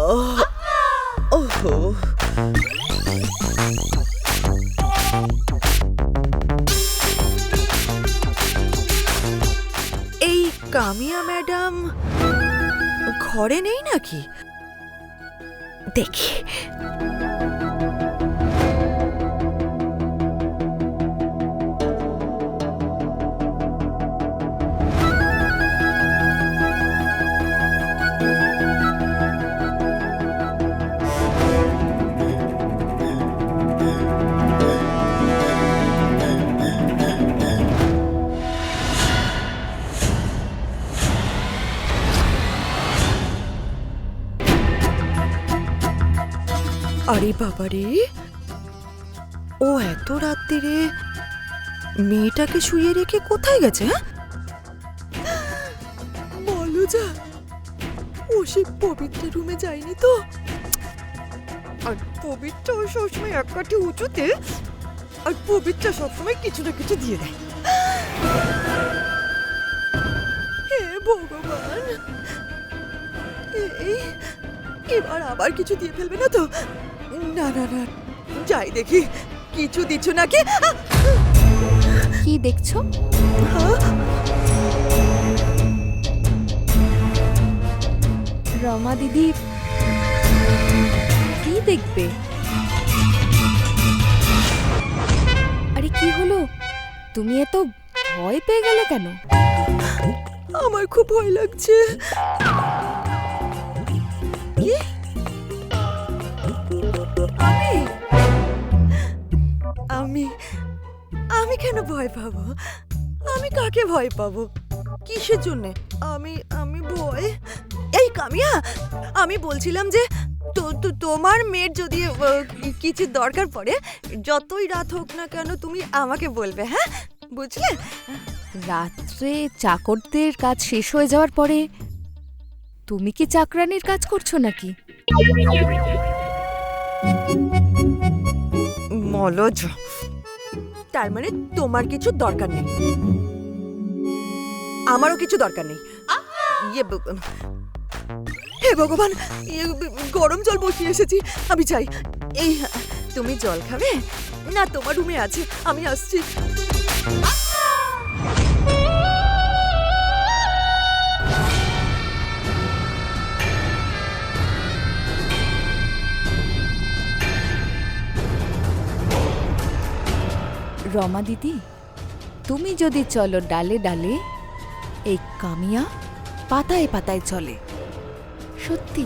ওহো, এই কামিয়া ম্যাডাম ঘরে নেই নাকি? দেখি। আরে বাবারে, ও এত রাত্রিরে মেয়েটাকে শুয়ে রেখে কোথায় গেছে? বলো যা, ও সে পবিত্র রুমে যায়নি তো? আর পবিত্র সবসময় এক কাঠি উঁচুতে, আর পবিত্র সবসময় কিছু না কিছু দিয়ে দেয়। হে ভগবান, এবার আবার কিছু দিয়ে ফেলবে না তো? না না না, যাই দেখি কিছু দিচ্ছ নাকি। কি দেখছো? রমা দিদি কি দেখবে? আরে কি হলো, তুমি এত ভয় পেয়ে গেলে কেন? আমার খুব ভয় লাগছে। কি? আমি আমি কেন ভয় পাবো? আমি কাকে ভয় পাবো? কিসের জন্য? আমি ভয়? এই কামিয়া, আমি বলছিলাম যে তোমার মেয়ের যদি কিছু দরকার পড়ে, যতই রাত হোক না কেন তুমি আমাকে বলবে, হ্যাঁ? বুঝলে? রাত্রে চাকরদের কাজ শেষ হয়ে যাওয়ার পরে তুমি কি চাকরানির কাজ করছো নাকি? মলজ, তার মানে তোমার কিছু দরকার নেই, আমারও কিছু দরকার নেই। হে ভগবান, গরম জল বসিয়ে এসেছি, আমি চাই। এই তুমি জল খাবে না? তোমার রুমে আছে, আমি আসছি। রমা দিদি, তুমি যদি চলো ডালে ডালে, এই কামিয়া পাতায় পাতায় চলে। সত্যি।